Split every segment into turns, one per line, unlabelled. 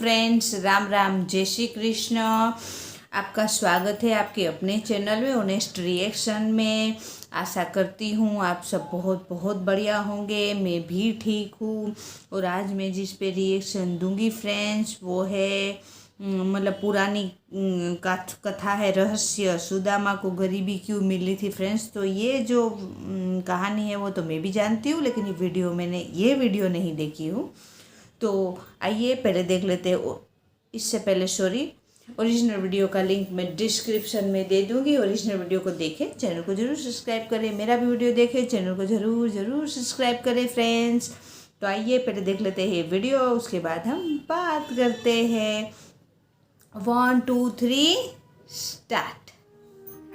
Friends, Ram Ram, जय श्री कृष्ण। आपका स्वागत है आपके अपने चैनल में ऑनेस्ट रिएक्शन में। आशा करती हूँ आप सब बहुत बहुत बढ़िया होंगे। मैं भी ठीक हूँ। और आज मैं जिस पे रिएक्शन दूंगी फ्रेंड्स वो है मतलब पुरानी कथा है, रहस्य सुदामा को गरीबी क्यों मिली थी फ्रेंड्स। तो ये जो कहानी है वो तो मैं भी जानती हूँ, लेकिन ये वीडियो नहीं देखी हूँ। तो आइए पहले देख लेते हैं। इससे पहले ओरिजिनल वीडियो का लिंक मैं डिस्क्रिप्शन में दे दूंगी। ओरिजिनल वीडियो को देखें, चैनल को जरूर सब्सक्राइब करें। मेरा भी वीडियो देखें, चैनल को जरूर जरूर सब्सक्राइब करें फ्रेंड्स। तो आइए पहले देख लेते हैं वीडियो, उसके बाद हम बात करते हैं। 1 2 3 स्टार्ट।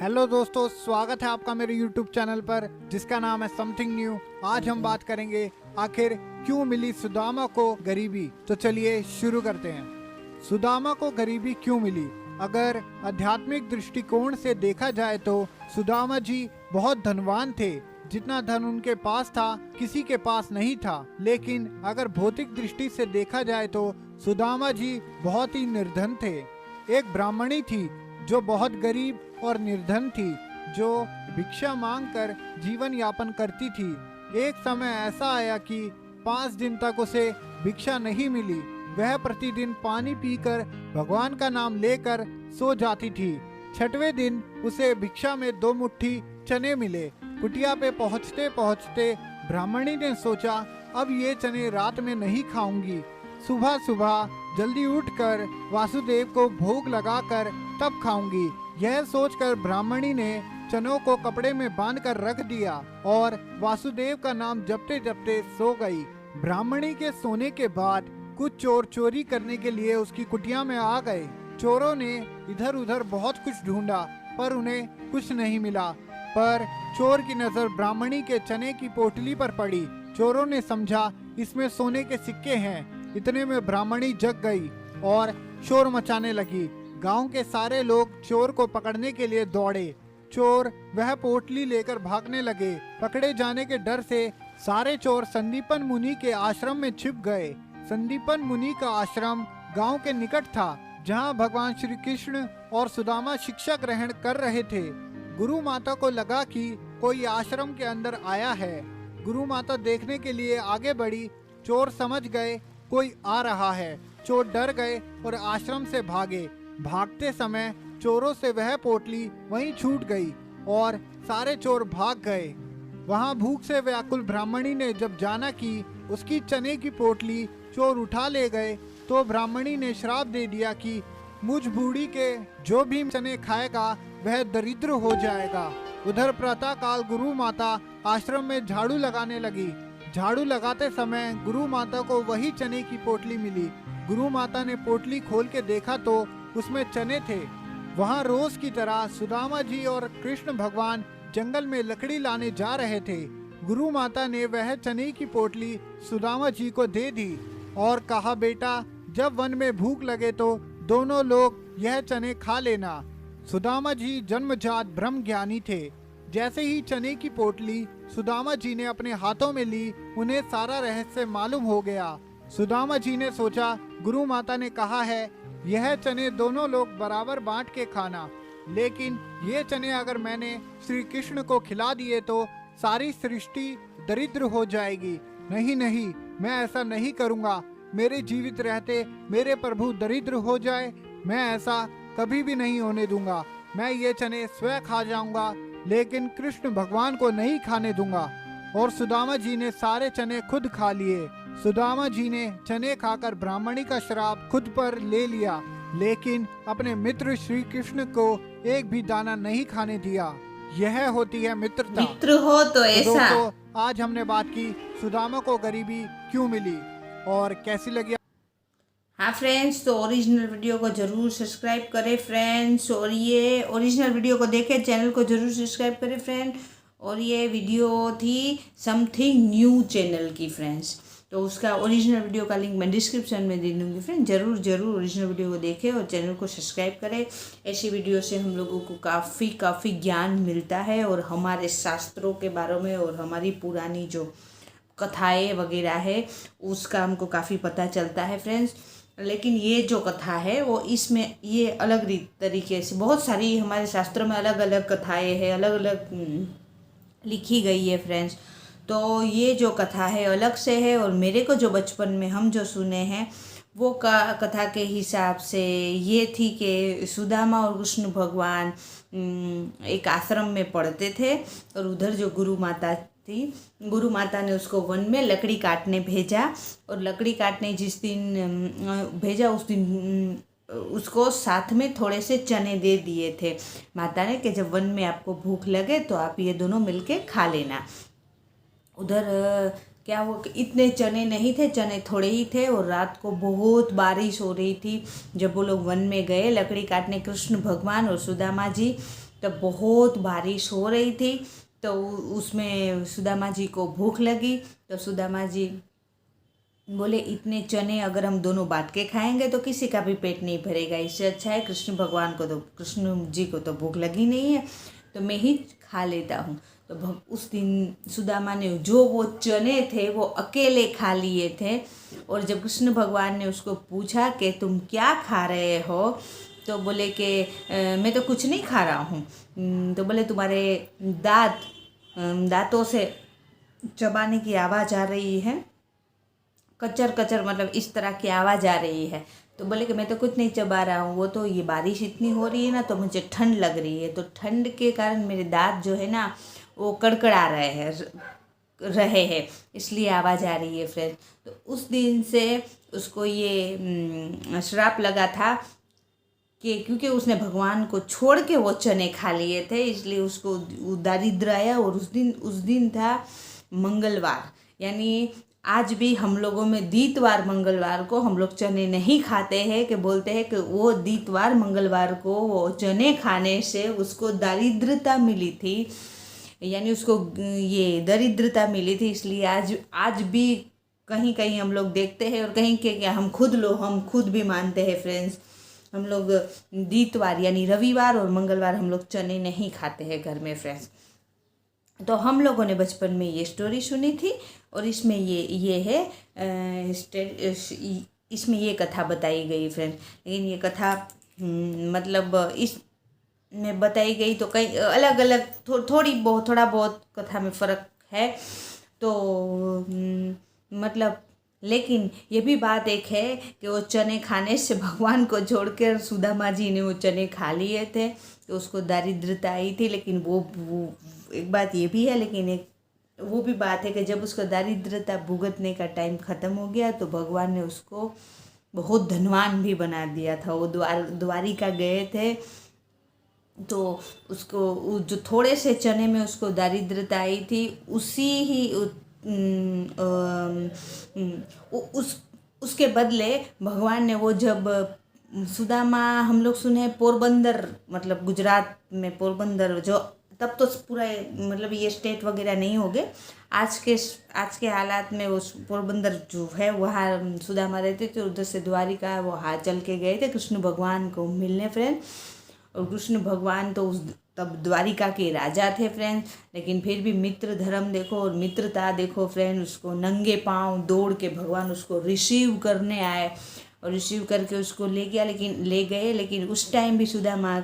हेलो दोस्तों, स्वागत है आपका मेरे YouTube चैनल पर जिसका नाम है समथिंग न्यू। आज हम बात करेंगे आखिर क्यों मिली सुदामा को गरीबी। तो चलिए शुरू करते हैं। सुदामा को गरीबी क्यों मिली? अगर आध्यात्मिक दृष्टिकोण से देखा जाए तो सुदामा जी बहुत धनवान थे। जितना धन उनके पास था किसी के पास नहीं था। लेकिन अगर भौतिक दृष्टि से देखा जाए तो सुदामा जी बहुत ही निर्धन थे। एक ब्राह्मणी थी जो बहुत गरीब और निर्धन थी, जो भिक्षा मांगकर जीवन यापन करती थी। एक समय ऐसा आया कि 5 दिन तक उसे भिक्षा नहीं मिली। वह प्रतिदिन पानी पीकर भगवान का नाम लेकर सो जाती थी। 6वें दिन उसे भिक्षा में 2 मुट्ठी चने मिले। कुटिया पे पहुँचते पहुँचते ब्राह्मणी ने सोचा, अब ये चने रात में नहीं खाऊंगी, सुबह सुबह जल्दी उठकर वासुदेव को भोग लगाकर तब खाऊंगी। यह सोचकर ब्राह्मणी ने चनों को कपड़े में बांधकर रख दिया और वासुदेव का नाम जपते जपते सो गई। ब्राह्मणी के सोने के बाद कुछ चोर चोरी करने के लिए उसकी कुटिया में आ गए। चोरों ने इधर उधर बहुत कुछ ढूंढा पर उन्हें कुछ नहीं मिला। पर चोर की नजर ब्राह्मणी के चने की पोटली पर पड़ी। चोरों ने समझा इसमें सोने के सिक्के हैं। इतने में ब्राह्मणी जग गई और शोर मचाने लगी। गांव के सारे लोग चोर को पकड़ने के लिए दौड़े। चोर वह पोटली लेकर भागने लगे। पकड़े जाने के डर से सारे चोर संदीपन मुनि के आश्रम में छिप गए। संदीपन मुनि का आश्रम गांव के निकट था, जहां भगवान श्री कृष्ण और सुदामा शिक्षा ग्रहण कर रहे थे। गुरु माता को लगा कि कोई आश्रम के अंदर आया है। गुरु माता देखने के लिए आगे बढ़ी। चोर समझ गए कोई आ रहा है। चोर डर गए और आश्रम से भागे। भागते समय चोरों से वह पोटली वहीं छूट गई और सारे चोर भाग गए। वहां भूख से व्याकुल ब्राह्मणी ने जब जाना कि उसकी चने की पोटली चोर उठा ले गए, तो ब्राह्मणी ने श्राप दे दिया कि मुझ बूढ़ी के जो भी चने खाएगा वह दरिद्र हो जाएगा। उधर प्रातः काल गुरु माता आश्रम में झाड़ू लगाने लगी। झाड़ू लगाते समय गुरु माता को वही चने की पोटली मिली। गुरु माता ने पोटली खोल के देखा तो उसमें चने थे। वहाँ रोज की तरह सुदामा जी और कृष्ण भगवान जंगल में लकड़ी लाने जा रहे थे। गुरु माता ने वह चने की पोटली सुदामा जी को दे दी और कहा, बेटा जब वन में भूख लगे तो दोनों लोग यह चने खा लेना। सुदामा जी जन्मजात ब्रह्म ज्ञानी थे। जैसे ही चने की पोटली सुदामा जी ने अपने हाथों में ली, उन्हें सारा रहस्य मालूम हो गया। सुदामा जी ने सोचा, गुरु माता ने कहा है यह चने दोनों लोग बराबर बांट के खाना, लेकिन ये चने अगर मैंने श्री कृष्ण को खिला दिए तो सारी सृष्टि दरिद्र हो जाएगी। नहीं नहीं, मैं ऐसा नहीं करूँगा। मेरे जीवित रहते मेरे प्रभु दरिद्र हो जाए, मैं ऐसा कभी भी नहीं होने दूंगा। मैं ये चने स्वयं खा जाऊंगा, लेकिन कृष्ण भगवान को नहीं खाने दूंगा। और सुदामा जी ने सारे चने खुद खा लिए। सुदामा जी ने चने खाकर ब्राह्मणी का श्राप खुद पर ले लिया, लेकिन अपने मित्र श्री कृष्ण को एक भी दाना नहीं खाने दिया। यह होती है मित्रता।
मित्र हो तो ऐसा।
दोस्तों, आज हमने बात की सुदामा को गरीबी क्यों मिली और कैसी लगी।
हाँ फ्रेंड्स, तो ओरिजिनल वीडियो को जरूर सब्सक्राइब करें फ्रेंड्स। और ये ओरिजिनल वीडियो को देखें, चैनल को जरूर सब्सक्राइब करें फ्रेंड। और ये वीडियो थी समथिंग न्यू चैनल की फ्रेंड्स। तो उसका ओरिजिनल वीडियो का लिंक मैं डिस्क्रिप्शन में दे दूँगी फ्रेंड। जरूर जरूर ओरिजिनल वीडियो को देखें और चैनल को सब्सक्राइब करें। ऐसी वीडियो से हम लोगों को काफ़ी ज्ञान मिलता है और हमारे शास्त्रों के बारे में और हमारी पुरानी जो कथाएँ वगैरह है उसका हमको काफ़ी पता चलता है फ्रेंड्स। लेकिन ये जो कथा है वो इसमें ये अलग तरीके से, बहुत सारी हमारे शास्त्रों में अलग अलग कथाएं हैं, अलग अलग लिखी गई है फ्रेंड्स। तो ये जो कथा है अलग से है, और मेरे को जो बचपन में हम जो सुने हैं वो कथा के हिसाब से ये थी कि सुदामा और कृष्ण भगवान एक आश्रम में पढ़ते थे, और उधर जो गुरु माता थी, गुरु माता ने उसको वन में लकड़ी काटने भेजा, और लकड़ी काटने जिस दिन भेजा उस दिन उसको साथ में थोड़े से चने दे दिए थे माता ने, कि जब वन में आपको भूख लगे तो आप ये दोनों मिलके खा लेना। उधर क्या वो इतने चने नहीं थे, चने थोड़े ही थे, और रात को बहुत बारिश हो रही थी। जब वो लोग वन में गए लकड़ी काटने, कृष्ण भगवान और सुदामा जी, तब बहुत बारिश हो रही थी। तो उसमें सुदामा जी को भूख लगी, तो सुदामा जी बोले इतने चने अगर हम दोनों बांट के खाएंगे तो किसी का भी पेट नहीं भरेगा, इससे अच्छा है कृष्ण भगवान को, तो कृष्ण जी को तो भूख लगी नहीं है तो मैं ही खा लेता हूँ। तो उस दिन सुदामा ने जो वो चने थे वो अकेले खा लिए थे, और जब कृष्ण भगवान ने उसको पूछा कि तुम क्या खा रहे हो, तो बोले कि मैं तो कुछ नहीं खा रहा हूँ। तो बोले तुम्हारे दांतों से चबाने की आवाज़ आ रही है, कचर कचर मतलब इस तरह की आवाज़ आ रही है। तो बोले कि मैं तो कुछ नहीं चबा रहा हूँ, वो तो ये बारिश इतनी हो रही है ना तो मुझे ठंड लग रही है, तो ठंड के कारण मेरे दांत जो है ना वो कड़कड़ा रहे हैं इसलिए आवाज़ आ रही है फ्रेंड। तो उस दिन से उसको ये श्राप लगा था कि क्योंकि उसने भगवान को छोड़ के वो चने खा लिए थे, इसलिए उसको दारिद्र आया। और उस दिन था मंगलवार, यानी आज भी हम लोगों में दीतवार मंगलवार को हम लोग चने नहीं खाते हैं, कि बोलते हैं कि वो दीतवार मंगलवार को वो चने खाने से उसको दारिद्रता मिली थी, यानी उसको ये दरिद्रता मिली थी। इसलिए आज भी कहीं कहीं हम लोग देखते हैं, और कहीं के क्या हम खुद भी मानते हैं फ्रेंड्स, हम लोग दीतवार यानी रविवार और मंगलवार हम लोग चने नहीं खाते हैं घर में फ्रेंड्स। तो हम लोगों ने बचपन में ये स्टोरी सुनी थी, और इसमें ये है इसमें ये कथा बताई गई फ्रेंड। लेकिन ये कथा मतलब इस में बताई गई तो कई अलग अलग थोड़ा बहुत कथा में फ़र्क है। तो मतलब लेकिन ये भी बात एक है कि वो चने खाने से भगवान को छोड़कर सुदामा जी ने वो चने खा लिए थे, तो उसको दारिद्रता आई थी। लेकिन वो एक बात ये भी है, लेकिन एक वो भी बात है कि जब उसको दारिद्रता भुगतने का टाइम ख़त्म हो गया तो भगवान ने उसको बहुत धनवान भी बना दिया था। वो द्वारिका गए थे तो उसको जो थोड़े से चने में उसको दारिद्रता आई थी, उसी ही उसके बदले भगवान ने वो जब सुदामा हम लोग सुने पोरबंदर, मतलब गुजरात में पोरबंदर, जो तब तो पूरा मतलब ये स्टेट वगैरह नहीं हो गए, आज के हालात में वो पोरबंदर जो है वहाँ सुदामा रहते थे। उधर से द्वारिका वो हाथ चल के गए थे कृष्ण भगवान को मिलने फ्रेंड। और कृष्ण भगवान तो तब द्वारिका के राजा थे फ्रेंड, लेकिन फिर भी मित्र धर्म देखो और मित्रता देखो फ्रेंड, उसको नंगे पांव दौड़ के भगवान उसको रिसीव करने आए, और रिसीव करके उसको ले गए। लेकिन उस टाइम भी सुदामा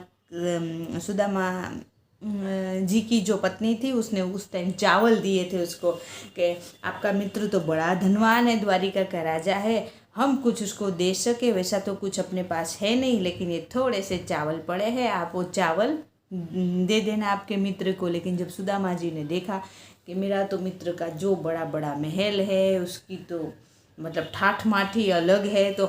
जी की जो पत्नी थी उसने उस टाइम चावल दिए थे उसको, कि आपका मित्र तो बड़ा धनवान है, द्वारिका का राजा है, हम कुछ उसको दे सके वैसा तो कुछ अपने पास है नहीं, लेकिन ये थोड़े से चावल पड़े हैं, आप वो चावल दे देना आपके मित्र को। लेकिन जब सुदामा जी ने देखा कि मेरा तो मित्र का जो बड़ा बड़ा महल है, उसकी तो मतलब ठाठ माठी अलग है, तो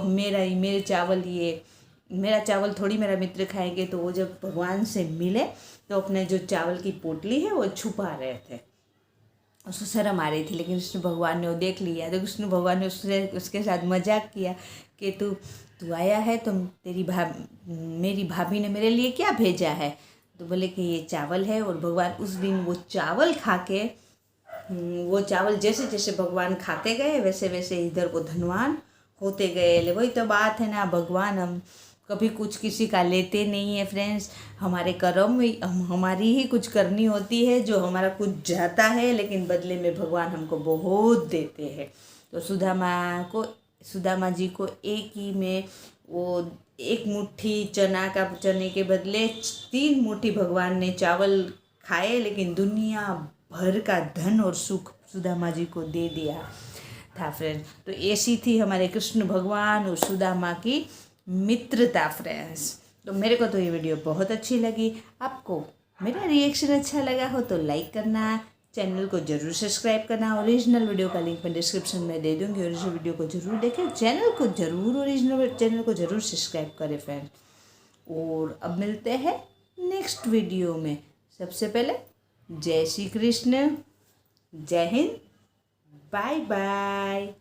मेरा चावल थोड़ी मेरा मित्र खाएंगे। तो वो जब भगवान से मिले तो अपने जो चावल की पोटली है वो छुपा रहे थे, उसको शर्म आ रही थी। लेकिन कृष्ण भगवान ने वो देख लिया, तो कृष्ण भगवान ने उसके साथ मजाक किया कि तू आया है तो मेरी भाभी ने मेरे लिए क्या भेजा है। तो बोले कि ये चावल है। और भगवान उस दिन वो चावल खा के, वो चावल जैसे जैसे भगवान खाते गए वैसे वैसे इधर वो धनवान होते गए। वही तो बात है ना, भगवान हम कभी कुछ किसी का लेते नहीं है फ्रेंड्स, हमारे कर्म में हमारी ही कुछ करनी होती है, जो हमारा कुछ जाता है लेकिन बदले में भगवान हमको बहुत देते हैं। तो सुदामा को सुदामा जी को एक ही में वो एक मुट्ठी चने के बदले 3 मुट्ठी भगवान ने चावल खाए, लेकिन दुनिया भर का धन और सुख सुदामा जी को दे दिया था फ्रेंड्स। तो ऐसी थी हमारे कृष्ण भगवान और सुदामा की मित्रता फ्रेंड्स। तो मेरे को तो ये वीडियो बहुत अच्छी लगी। आपको मेरा रिएक्शन अच्छा लगा हो तो लाइक करना, चैनल को जरूर सब्सक्राइब करना। ओरिजिनल वीडियो का लिंक मैं डिस्क्रिप्शन में दे दूँगी। ओरिजिनल वीडियो को जरूर देखें, चैनल को जरूर सब्सक्राइब करें फ्रेंड्स। और अब मिलते हैं नेक्स्ट वीडियो में। सबसे पहले जय श्री कृष्ण, जय हिंद, बाय बाय।